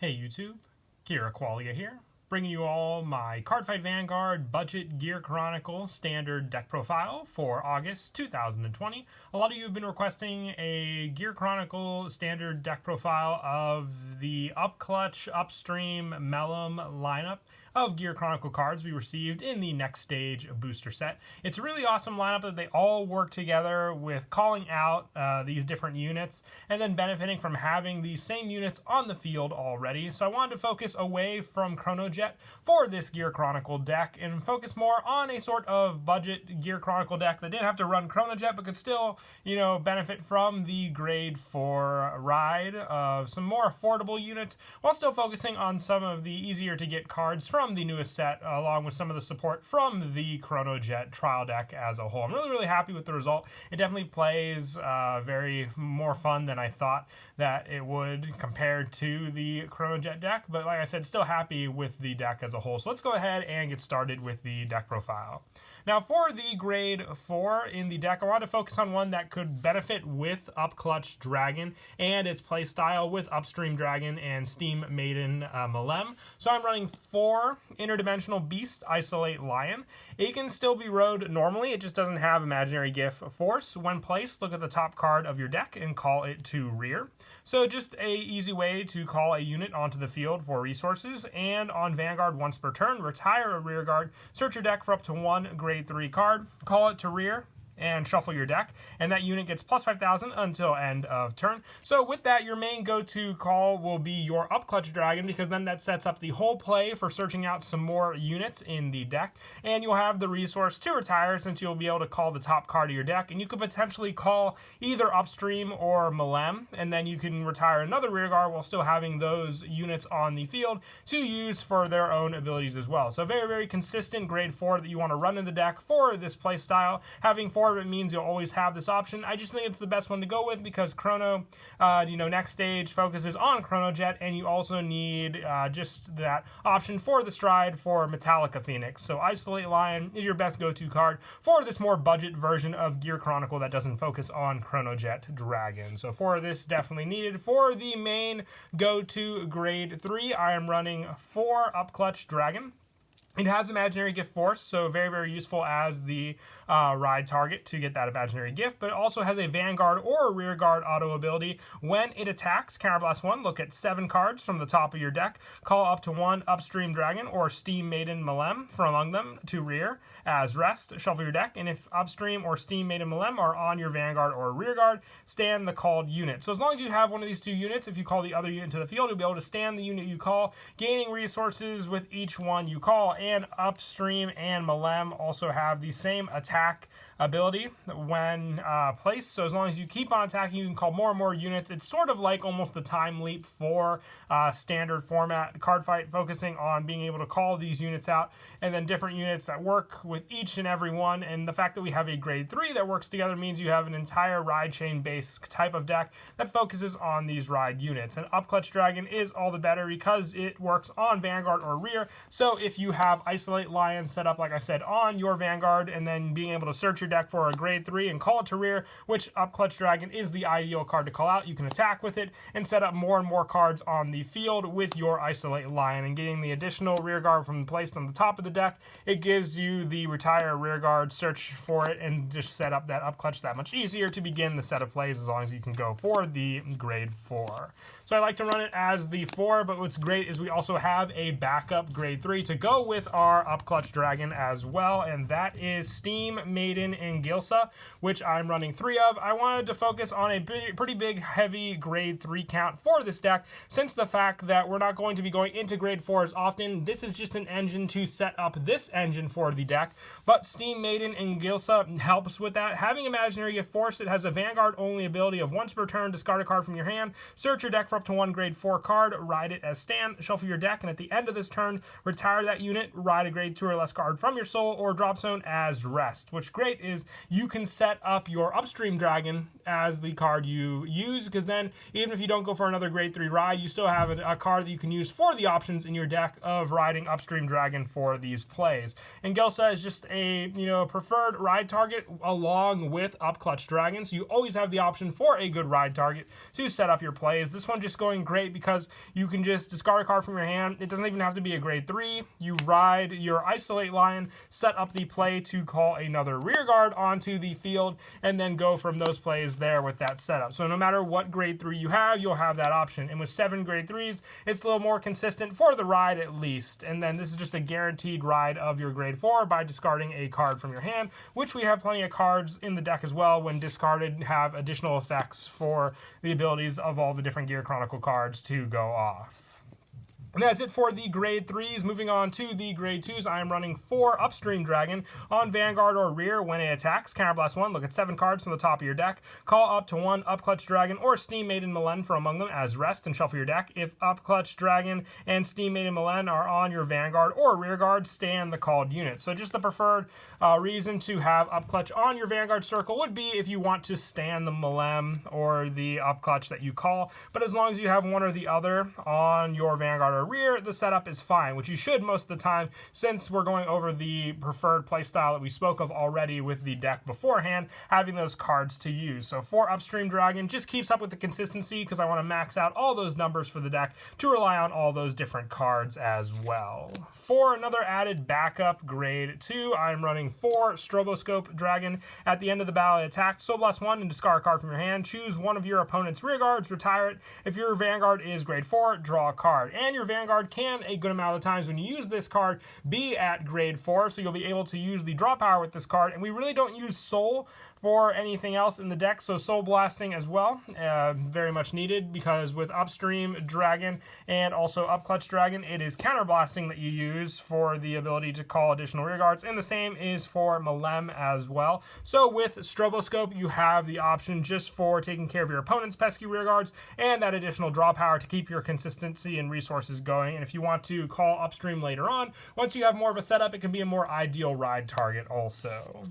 Hey YouTube, Kira Qualia here, bringing you all my Cardfight Vanguard Budget Gear Chronicle Standard Deck Profile for August 2020. A lot of you have been requesting a Gear Chronicle Standard Deck Profile of the Upclutch, Upstream, Mellum lineup of Gear Chronicle cards we received in the Next Stage booster set. It's a really awesome lineup that they all work together with calling out these different units and then benefiting from having these same units on the field already. So I wanted to focus away from Chronojet for this Gear Chronicle deck and focus more on a sort of budget Gear Chronicle deck that didn't have to run Chronojet but could still, benefit from the grade 4 ride of some more affordable units while still focusing on some of the easier to get cards from the newest set, along with some of the support from the Chronojet trial deck as a whole. I'm really happy with the result. It definitely plays very more fun than I thought that it would compared to the Chronojet deck, but like I said, still happy with the deck as a whole. So let's go ahead and get started with the deck profile. Now for the grade 4 in the deck, I want to focus on one that could benefit with Upclutch Dragon and its playstyle with Upstream Dragon and Steam Maiden Malem. So I'm running 4 Interdimensional Beast Isolate Lion. It can still be rode normally, it just doesn't have Imaginary Gift Force. When placed, look at the top card of your deck and call it to rear. So just a easy way to call a unit onto the field for resources, and on Vanguard once per turn, retire a rear guard, search your deck for up to 1 grade 3 card, call it to rear, and shuffle your deck, and that unit gets plus 5,000 until end of turn. So with that, your main go-to call will be your Upclutch Dragon, because then that sets up the whole play for searching out some more units in the deck, and you'll have the resource to retire since you'll be able to call the top card of your deck, and you could potentially call either Upstream or Malem, and then you can retire another rearguard while still having those units on the field to use for their own abilities as well. So very consistent grade 4 that you want to run in the deck for this play style. Having 4 of it means you'll always have this option. I just think it's the best one to go with because Chrono, Next Stage focuses on Chronojet, and you also need just that option for the Stride for Metallica Phoenix. So Isolate Lion is your best go-to card for this more budget version of Gear Chronicle that doesn't focus on Chronojet Dragon. So for this, definitely needed. For the main go-to grade 3, I am running 4 Upclutch Dragon. It has Imaginary Gift Force, so very useful as the ride target to get that Imaginary Gift, but it also has a Vanguard or a Rear Guard auto ability. When it attacks, Counterblast 1, look at 7 cards from the top of your deck, call up to 1 Upstream Dragon or Steam Maiden Malem from among them to rear as rest, shuffle your deck, and if Upstream or Steam Maiden Malem are on your Vanguard or Rear Guard, stand the called unit. So as long as you have one of these 2 units, if you call the other unit to the field, you'll be able to stand the unit you call, gaining resources with each one you call. And Upstream and Malem also have the same attack ability when placed. So as long as you keep on attacking, you can call more and more units. It's sort of like almost the time leap for standard format card fight, focusing on being able to call these units out and then different units that work with each and every one. And the fact that we have a grade 3 that works together means you have an entire ride chain based type of deck that focuses on these ride units. And Upclutch Dragon is all the better because it works on Vanguard or rear. So if you have Isolate Lion set up, like I said, on your Vanguard, and then being able to search your deck for a grade 3 and call it to rear, which Upclutch Dragon is the ideal card to call out. You can attack with it and set up more and more cards on the field with your Isolate Lion, and getting the additional rear guard from placed on the top of the deck, it gives you the retire rear guard, search for it, and just set up that Upclutch that much easier to begin the set of plays as long as you can go for the grade 4. So I like to run it as the 4, but what's great is we also have a backup grade 3 to go with our Upclutch Dragon as well, and that is Steam Maiden and Gilsa, which I'm running 3 of. I wanted to focus on a pretty big, heavy grade 3 count for this deck, since the fact that we're not going to be going into grade 4 as often. This is just an engine to set up this engine for the deck, but Steam Maiden and Gilsa helps with that. Having Imaginary Gift Force, it has a Vanguard only ability of once per turn, discard a card from your hand, search your deck for up to 1 grade 4 card, ride it as stand, shuffle your deck, and at the end of this turn, retire that unit ride a grade 2 or less card from your soul or drop zone as rest. What's great is you can set up your Upstream Dragon as the card you use, because then even if you don't go for another grade 3 ride, you still have a card that you can use for the options in your deck of riding Upstream Dragon for these plays. And Gilsa is just a preferred ride target along with Upclutch Dragon, so you always have the option for a good ride target to set up your plays. This one just going great because you can just discard a card from your hand. It doesn't even have to be a grade 3. You ride your Isolate Lion, set up the play to call another rear guard onto the field, and then go from those plays there with that setup. So no matter what grade 3 you have, you'll have that option. And with 7 grade 3s, it's a little more consistent for the ride at least. And then this is just a guaranteed ride of your grade 4 by discarding a card from your hand, which we have plenty of cards in the deck as well when discarded have additional effects for the abilities of all the different Gear Chronicle cards to go off. And that's it for the grade 3s. Moving on to the grade 2s, I am running 4 Upstream Dragon on Vanguard or rear when it attacks. Counterblast 1, look at 7 cards from the top of your deck. Call up to 1 Upclutch Dragon or Steam Maiden Maiden from among them as rest and shuffle your deck. If Upclutch Dragon and Steam Maiden Maiden are on your Vanguard or rear guard, stand the called unit. So just the preferred reason to have Upclutch on your Vanguard circle would be if you want to stand the Maiden or the Upclutch that you call. But as long as you have one or the other on your Vanguard or rear, the setup is fine, which you should most of the time, since we're going over the preferred playstyle that we spoke of already with the deck beforehand, having those cards to use. So for Upstream Dragon, just keeps up with the consistency because I want to max out all those numbers for the deck to rely on all those different cards as well. For another added backup grade 2, I'm running 4 Stoboscope Dragon. At the end of the battle, attack, Soul Blast 1 and discard a card from your hand. Choose one of your opponent's rear guards, retire it. If your Vanguard is grade 4, draw a card. And your Vanguard can, a good amount of times when you use this card, be at grade 4, so you'll be able to use the draw power with this card. And we really don't use Soul for anything else in the deck, so Soul Blasting as well, very much needed, because with Upstream Dragon and also Upclutch Dragon, it is Counter Blasting that you use for the ability to call additional rear guards, and the same is for Malem as well. So with Stroboscope, you have the option just for taking care of your opponent's pesky rear guards, and that additional draw power to keep your consistency and resources going. And if you want to call Upstream later on, once you have more of a setup, it can be a more ideal ride target also.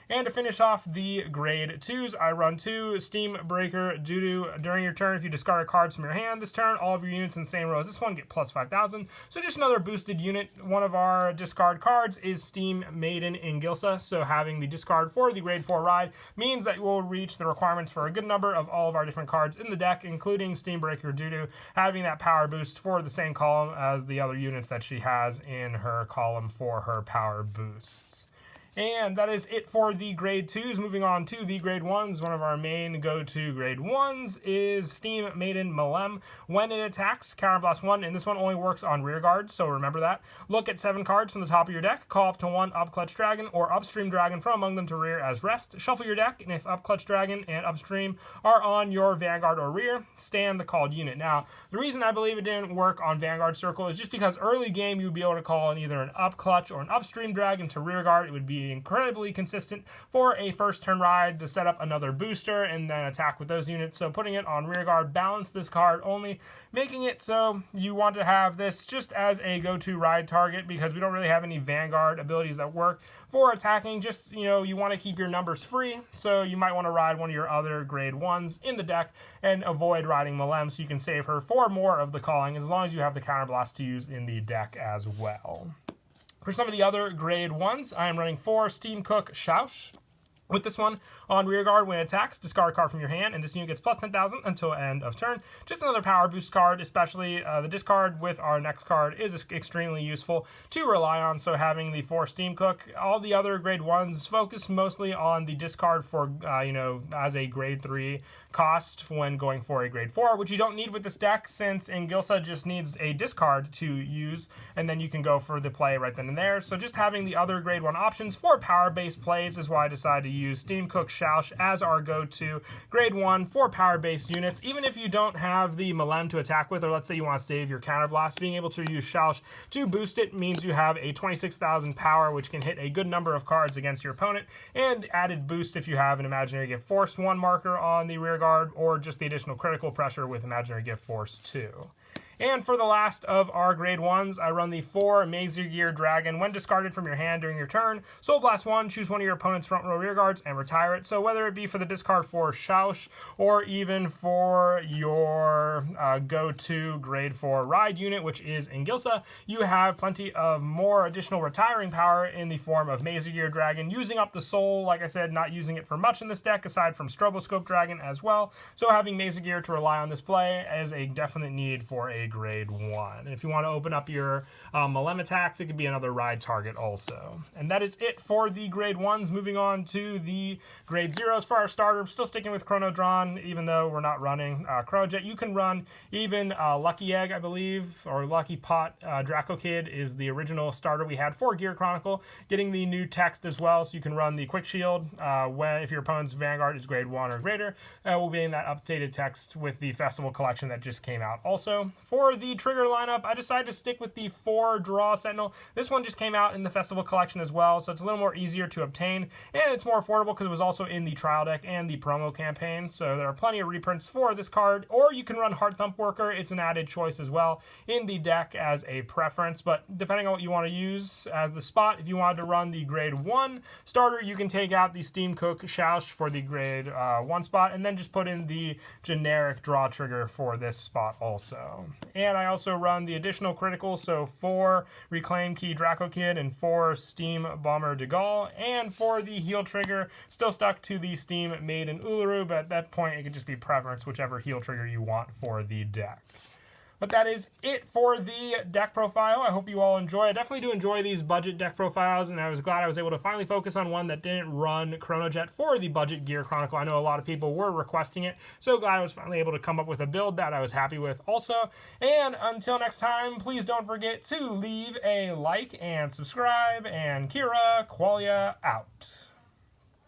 And to finish off the grade 2s, I run 2 Steambreaker Doo-Doo. During your turn, if you discard cards from your hand this turn, all of your units in the same row as this one get plus 5,000. So just another boosted unit. One of our discard cards is Steam Maiden in Gilsa. So having the discard for the grade 4 ride means that we'll reach the requirements for a good number of all of our different cards in the deck, including Steambreaker Doo-Doo, having that power boost for the same column as the other units that she has in her column for her power boosts. And that is it for the grade 2s. Moving on to the grade 1s. One of our main go-to grade 1s is Steam Maiden Malem. When it attacks, Counterblast 1, and this one only works on rear guard, so remember that. Look at 7 cards from the top of your deck. Call up to 1 Upclutch Dragon or Upstream Dragon from among them to rear as rest. Shuffle your deck, and if Upclutch Dragon and Upstream are on your Vanguard or rear, stand the called unit. Now, the reason I believe it didn't work on Vanguard Circle is just because early game you would be able to call in either an Upclutch or an Upstream Dragon to rear guard. It would be incredibly consistent for a first turn ride to set up another booster and then attack with those units. So putting it on rear guard balanced this card, only making it so you want to have this just as a go-to ride target, because we don't really have any Vanguard abilities that work for attacking. Just, you want to keep your numbers free, so you might want to ride one of your other grade 1s in the deck and avoid riding Malem, so you can save her for more of the calling as long as you have the counterblast to use in the deck as well. For some of the other grade 1s, I am running 4 Steam Cook Schausch. With this one, on rear guard, when it attacks, discard a card from your hand, and this unit gets plus 10,000 until end of turn. Just another power boost card, especially the discard with our next card is extremely useful to rely on, so having the 4 Steam Cook. All the other grade 1s focus mostly on the discard for, as a grade 3 cost when going for a grade 4, which you don't need with this deck, since in Gilsa just needs a discard to use, and then you can go for the play right then and there. So just having the other grade 1 options for power-based plays is why I decided to use Steam Cook Schausch as our go-to grade 1 for power-based units. Even if you don't have the Malem to attack with, or let's say you want to save your counterblast, being able to use Schausch to boost it means you have a 26,000 power, which can hit a good number of cards against your opponent, and added boost if you have an Imaginary Gift Force 1 marker on the rear guard, or just the additional critical pressure with Imaginary Gift Force 2. And for the last of our grade 1s, I run the 4 Maiden Gear Dragon. When discarded from your hand during your turn, Soul Blast 1, choose one of your opponent's front row rear guards and retire it. So whether it be for the discard for Shaush or even for your go-to grade 4 ride unit, which is in Gilsa, you have plenty of more additional retiring power in the form of Maiden Gear Dragon, using up the soul, like I said, not using it for much in this deck, aside from Stoboscope Dragon as well. So having Maiden Gear to rely on this play is a definite need for a grade 1. And if you want to open up your Malematax, it could be another ride target also. And that is it for the grade 1s. Moving on to the grade 0s for our starter. I'm still sticking with Chronodron, even though we're not running Chronojet. You can run even Lucky Egg, I believe, or Lucky Pot. Draco Kid is the original starter we had for Gear Chronicle, getting the new text as well, so you can run the Quick Shield if your opponent's Vanguard is grade 1 or greater. We'll be in that updated text with the Festival Collection that just came out also. For the trigger lineup, I decided to stick with the 4 Draw Sentinel. This one just came out in the Festival Collection as well, so it's a little more easier to obtain, and it's more affordable because it was also in the trial deck and the promo campaign, so there are plenty of reprints for this card. Or you can run Heart Thump Worker. It's an added choice as well in the deck as a preference, but depending on what you want to use as the spot, if you wanted to run the grade 1 starter, you can take out the Steam Cook Shaush for the grade 1 spot, and then just put in the generic draw trigger for this spot also. And I also run the additional criticals, so 4 Reclaim Key Draco Kid and 4 Steam Bomber de Gaulle. And for the heal trigger, still stuck to the Steam Maiden Uluru, but at that point it could just be preference, whichever heal trigger you want for the deck. But that is it for the deck profile. I hope you all enjoy. I definitely do enjoy these budget deck profiles, and I was glad I was able to finally focus on one that didn't run Chronojet for the budget Gear Chronicle. I know a lot of people were requesting it, so glad I was finally able to come up with a build that I was happy with also. And until next time, please don't forget to leave a like and subscribe, and Kira Qualia out.